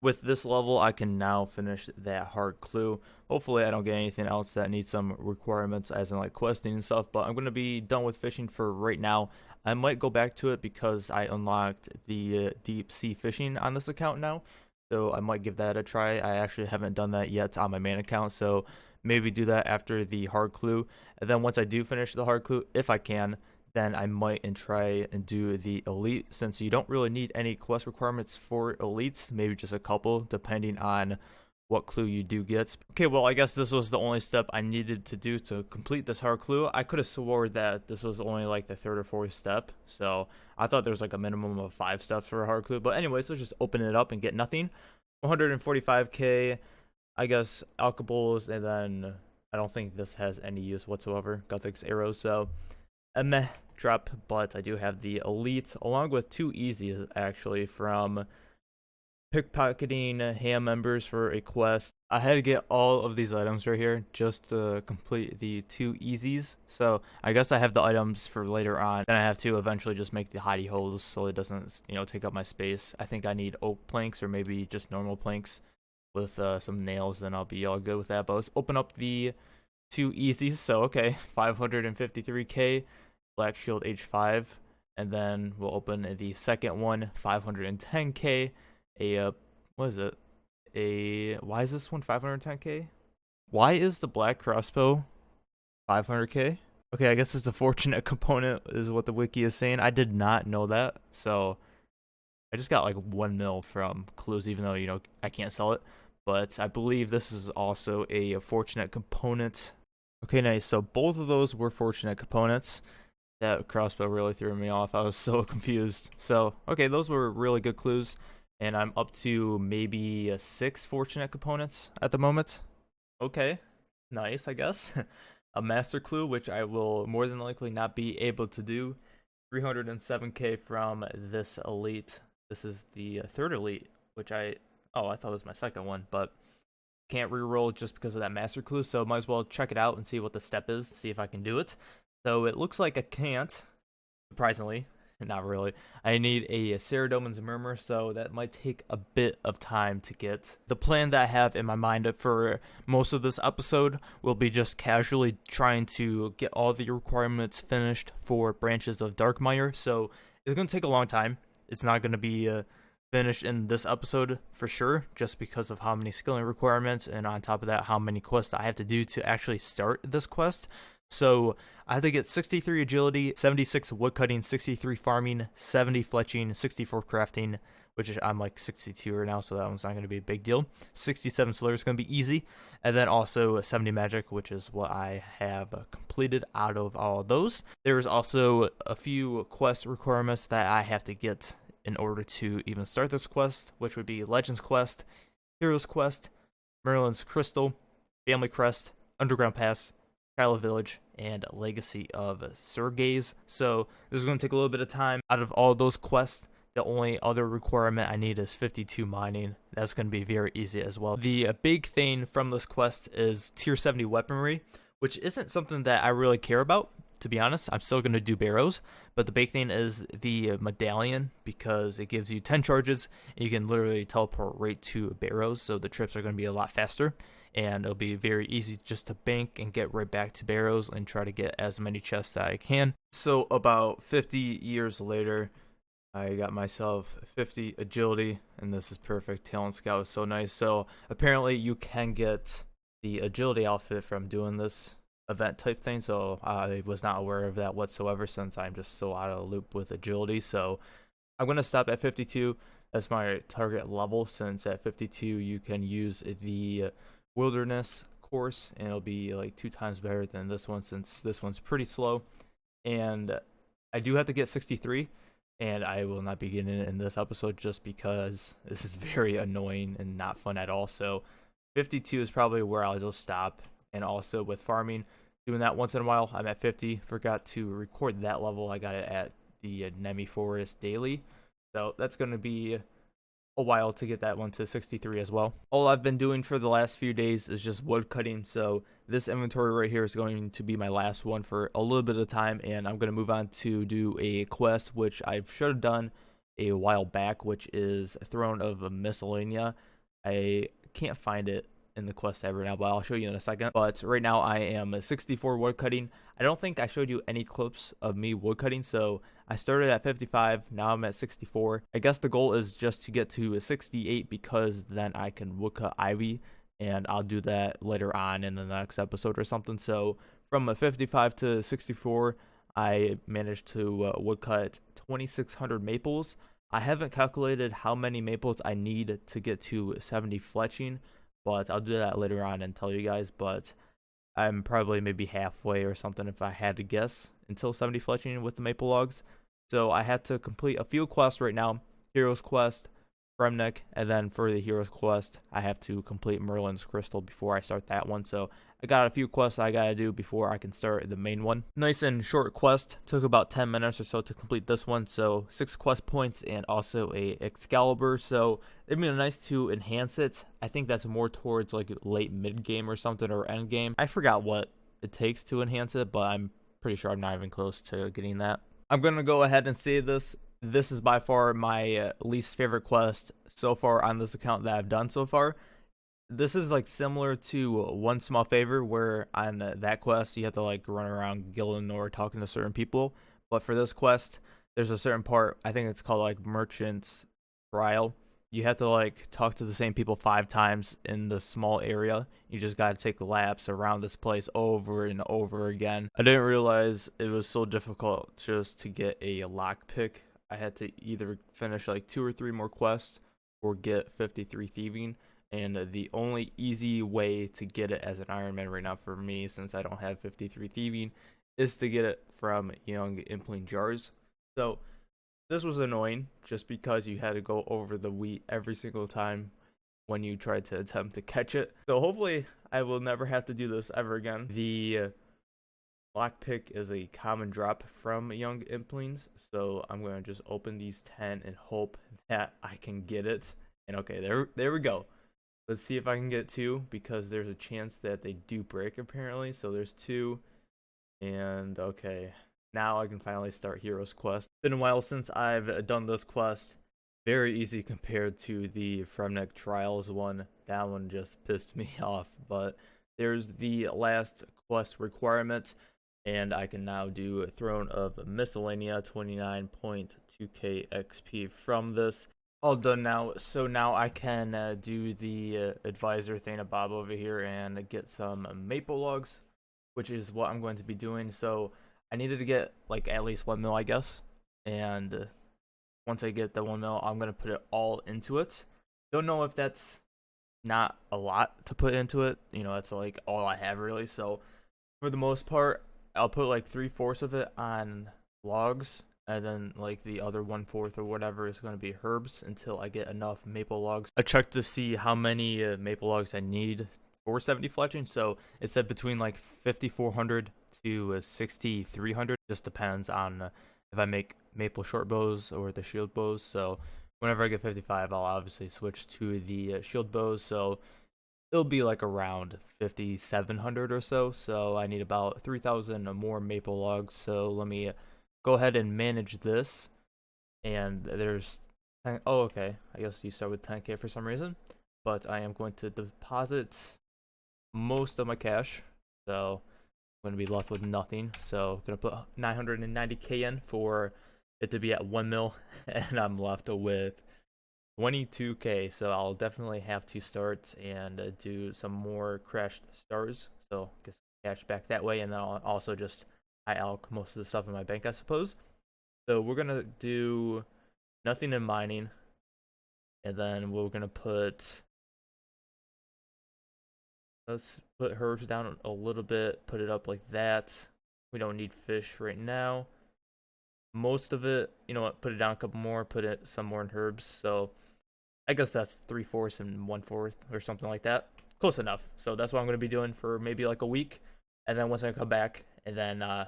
with this level, I can now finish that hard clue. Hopefully, I don't get anything else that needs some requirements, as in like questing and stuff. But I'm gonna be done with fishing for right now. I might go back to it because I unlocked the deep sea fishing on this account now, so I might give that a try. I actually haven't done that yet on my main account, so maybe do that after the hard clue. And then once I do finish the hard clue, if I can, then I might and try and do the elite, since you don't really need any quest requirements for elites, maybe just a couple depending on what clue you do get. Okay, well, I guess this was the only step I needed to do to complete this hard clue. I could have swore that this was only like the third or fourth step, so I thought there was like a minimum of 5 steps for a hard clue. But anyways, let's just open it up and get nothing. 145k, I guess, alkables, and then I don't think this has any use whatsoever, Guthix arrows, so a meh drop. But I do have the elite along with 2 easies actually from pickpocketing ham members for a quest. I had to get all of these items right here just to complete the 2 easies, so I guess I have the items for later on. Then I have to eventually just make the hidey holes so it doesn't, take up my space. I think I need oak planks or maybe just normal planks with some nails, then I'll be all good with that. But let's open up the 2 easies. So okay, 553k black shield h5, and then we'll open the second one, 510k. What is it? Why is this one 510k? Why is the black crossbow 500k? Okay, I guess it's a fortunate component is what the wiki is saying. I did not know that, so I just got like 1 mil from clues, even though I can't sell it. But I believe this is also a fortunate component. Okay, nice. So both of those were fortunate components. That crossbow really threw me off. I was so confused. So okay, those were really good clues. And I'm up to maybe 6 fortunate components at the moment. Okay, nice, I guess. A master clue, which I will more than likely not be able to do. 307k from this elite. This is the third elite, which I thought it was my second one, but can't reroll just because of that master clue, so might as well check it out and see what the step is, see if I can do it. So it looks like I can't, surprisingly. Not really. I need a Ceradomin's Murmur, so that might take a bit of time to get. The plan that I have in my mind for most of this episode will be just casually trying to get all the requirements finished for branches of Darkmire, so it's going to take a long time. It's not going to be finished in this episode for sure, just because of how many skilling requirements, and on top of that, how many quests I have to do to actually start this quest. So I have to get 63 agility, 76 woodcutting, 63 farming, 70 fletching, 64 crafting, which is, I'm like 62 right now, so that one's not going to be a big deal. 67 slayer is going to be easy, and then also 70 magic, which is what I have completed out of all of those. There's also a few quest requirements that I have to get in order to even start this quest, which would be Legends Quest, Heroes Quest, Merlin's Crystal, Family Crest, Underground Pass, Kyla Village, and Legacy of Sergei's. So this is going to take a little bit of time. Out of all those quests, the only other requirement I need is 52 mining. That's going to be very easy as well. The big thing from this quest is tier 70 weaponry, which isn't something that I really care about, to be honest. I'm still going to do barrows, but the big thing is the medallion, because it gives you 10 charges, and you can literally teleport right to barrows, so the trips are going to be a lot faster. And it'll be very easy just to bank and get right back to barrows and try to get as many chests as I can. So about 50 years later, I got myself 50 agility, and this is perfect. Talent Scout is so nice. So apparently you can get the agility outfit from doing this event type thing, so I was not aware of that whatsoever, since I'm just so out of the loop with agility. So I'm going to stop at 52. That's my target level, since at 52 you can use the wilderness course, and it'll be like 2 times better than this one, since this one's pretty slow. And I do have to get 63, and I will not be getting it in this episode just because this is very annoying and not fun at all. So 52 is probably where I'll just stop. And also with farming, doing that once in a while. I'm at 50. Forgot to record that level. I got it at the Nemi Forest daily, so that's going to be a while to get that one to 63 as well. All I've been doing for the last few days is just wood cutting, so this inventory right here is going to be my last one for a little bit of time, and I'm going to move on to do a quest which I should have done a while back, which is Throne of Miscellania. I can't find it in the quest tab right now, but I'll show you in a second. But right now I am a 64 woodcutting. I don't think I showed you any clips of me woodcutting, so I started at 55, now I'm at 64. I guess the goal is just to get to a 68 because then I can woodcut ivy, and I'll do that later on in the next episode or something. So from a 55 to 64, I managed to woodcut 2,600 maples. I haven't calculated how many maples I need to get to 70 fletching, but I'll do that later on and tell you guys. But I'm probably maybe halfway or something if I had to guess until 70 fletching with the maple logs. So I had to complete a few quests right now. Heroes Quest, Fremnik, and then for the Heroes Quest, I have to complete Merlin's Crystal before I start that one. So I got a few quests I gotta do before I can start the main one. Nice and short quest. Took about 10 minutes or so to complete this one. So 6 quest points and also a Excalibur. So it'd be nice to enhance it. I think that's more towards like late mid game or something, or end game. I forgot what it takes to enhance it, but I'm pretty sure I'm not even close to getting that. I'm gonna go ahead and say this. This is by far my least favorite quest so far on this account that I've done so far. This is like similar to One Small Favor, where on that quest you have to like run around Gillinor talking to certain people. But for this quest, there's a certain part, I think it's called like Merchant's Trial. You have to like talk to the same people 5 times in the small area. You just gotta take laps around this place over and over again. I didn't realize it was so difficult just to get a lockpick. I had to either finish like 2 or 3 more quests or get 53 thieving, and the only easy way to get it as an Ironman right now for me, since I don't have 53 thieving, is to get it from young impling jars. So this was annoying just because you had to go over the wheat every single time when you tried to attempt to catch it. So hopefully I will never have to do this ever again. The lockpick is a common drop from young implings, so I'm going to just open these 10 and hope that I can get it. And okay, there we go. Let's see if I can get 2, because there's a chance that they do break apparently. So there's 2, and okay, now I can finally start Heroes Quest. Been a while since I've done this quest. Very easy compared to the Fremnik Trials one. That one just pissed me off, but there's the last quest requirement, and I can now do a Throne of Miscellania, 29.2k XP from this. All done now, so now I can do the advisor Thanabob over here and get some maple logs, which is what I'm going to be doing. So I needed to get like at least 1 mil, I guess, and once I get the 1 mil, I'm going to put it all into it. Don't know if that's not a lot to put into it, you know, that's like all I have really. So for the most part, I'll put like 3/4 of it on logs, and then like the other 1/4 or whatever is going to be herbs until I get enough maple logs. I checked to see how many maple logs I need for 70 fletching, so it said between like 5,400 to 6,300. Just depends on if I make maple short bows or the shield bows. So whenever I get 55, I'll obviously switch to the shield bows, so it'll be like around 5,700 or so. So I need about 3,000 more maple logs. So let me go ahead and manage this. And there's 10, oh okay, I guess you start with 10k for some reason, but I am going to deposit most of my cash, so I'm going to be left with nothing. So I'm going to put 990k in for it to be at 1 mil, and I'm left with 22k. So I'll definitely have to start and do some more crashed stars, so get some cash back that way, and then I'll also just alk most of the stuff in my bank, I suppose. So we're gonna do nothing in mining, and then we're gonna put, let's put herbs down a little bit, put it up like that. We don't need fish right now. Most of it, you know what, put it down a couple more, put it some more in herbs. So I guess that's 3/4 and 1/4 or something like that. Close enough. So that's what I'm going to be doing for maybe like a week. And then once I come back, and then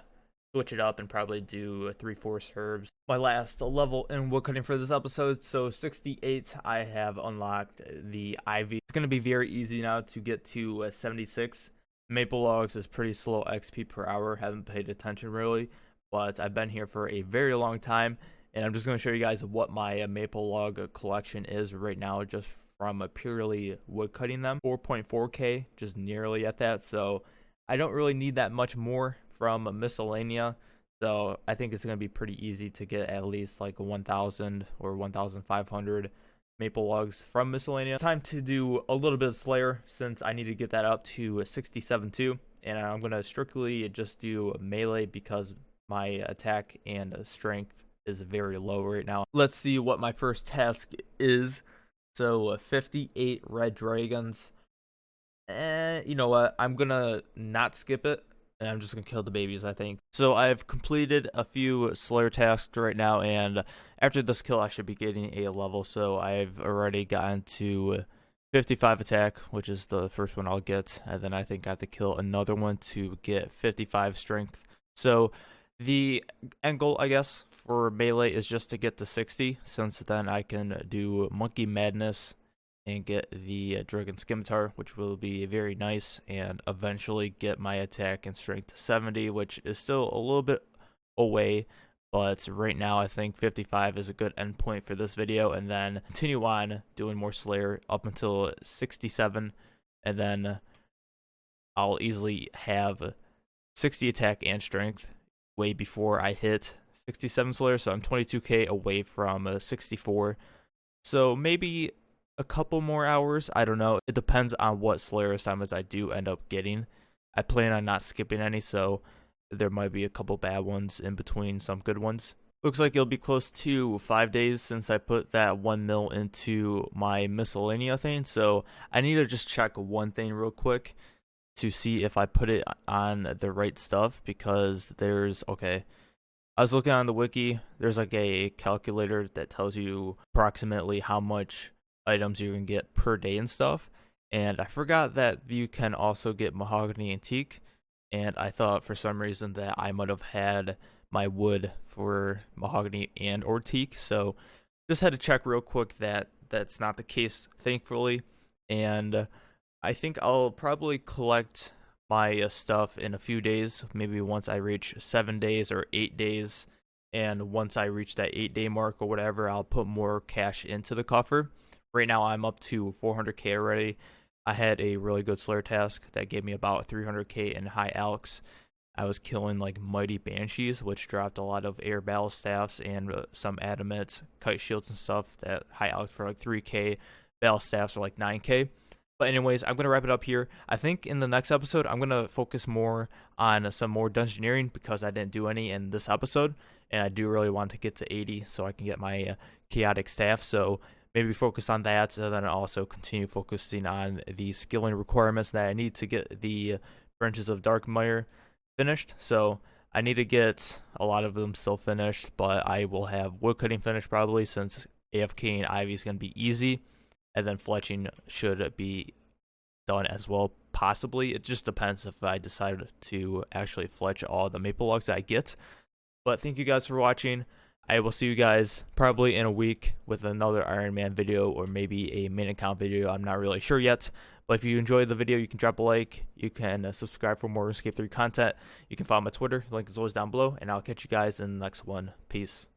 switch it up and probably do 3/4 herbs. My last level in woodcutting for this episode. So 68, I have unlocked the ivy. It's going to be very easy now to get to 76. Maple logs is pretty slow XP per hour. Haven't paid attention really, but I've been here for a very long time, And I'm just going to show you guys what my maple log collection is right now, just from purely wood cutting them. 4.4k, just nearly at that. So I don't really need that much more from Miscellania. So I think it's going to be pretty easy to get at least like 1,000 or 1,500 maple logs from Miscellania. Time to do a little bit of Slayer, since I need to get that up to 67 too. And I'm going to strictly just do melee because my attack and strength is very low right now. Let's see what my first task is. So 58 red dragons. You know what? I'm going to not skip it, and I'm just going to kill the babies, I think. So I've completed a few Slayer tasks right now, and after this kill, I should be getting a level. So I've already gotten to 55 attack, which is the first one I'll get, and then I think I have to kill another one to get 55 strength. So the end goal, I guess, for melee is just to get to 60, since then I can do Monkey Madness and get the Dragon Scimitar, which will be very nice, and eventually get my attack and strength to 70, which is still a little bit away, but right now I think 55 is a good endpoint for this video, and then continue on doing more Slayer up until 67, and then I'll easily have 60 attack and strength way before I hit 67 Slayer, so I'm 22k away from 64, so maybe a couple more hours, I don't know. It depends on what Slayer assignments I do end up getting. I plan on not skipping any, so there might be a couple bad ones in between some good ones. Looks like it'll be close to 5 days since I put that 1 mil into my Miscellania thing, so I need to just check one thing real quick to see if I put it on the right stuff, because I was looking on the wiki, there's like a calculator that tells you approximately how much items you can get per day and stuff, and I forgot that you can also get mahogany and teak, and I thought for some reason that I might have had my wood for mahogany and or teak, so just had to check real quick that that's not the case, thankfully. And I think I'll probably collect my stuff in a few days, maybe once I reach 7 days or 8 days, and once I reach that 8-day mark or whatever, I'll put more cash into the coffer. Right now I'm up to 400k already. I had a really good Slayer task that gave me about 300k in high alchs. I was killing like mighty banshees, which dropped a lot of air battle staffs and some adamant kite shields and stuff that high alchs for like 3k. Battle staffs are like 9k. But anyways, I'm going to wrap it up here. I think in the next episode, I'm going to focus more on some more dungeoneering, because I didn't do any in this episode, and I do really want to get to 80 so I can get my chaotic staff. So maybe focus on that, and then also continue focusing on the skilling requirements that I need to get the branches of Darkmire finished. So I need to get a lot of them still finished, but I will have woodcutting finished probably, since AFK and Ivy is going to be easy, and then fletching should be done as well, possibly. It just depends if I decide to actually fletch all the maple logs that I get. But thank you guys for watching. I will see you guys probably in a week with another Ironman video, or maybe a main account video. I'm not really sure yet. But if you enjoyed the video, you can drop a like. You can subscribe for more RuneScape 3 content. You can follow my Twitter. The link is always down below. And I'll catch you guys in the next one. Peace.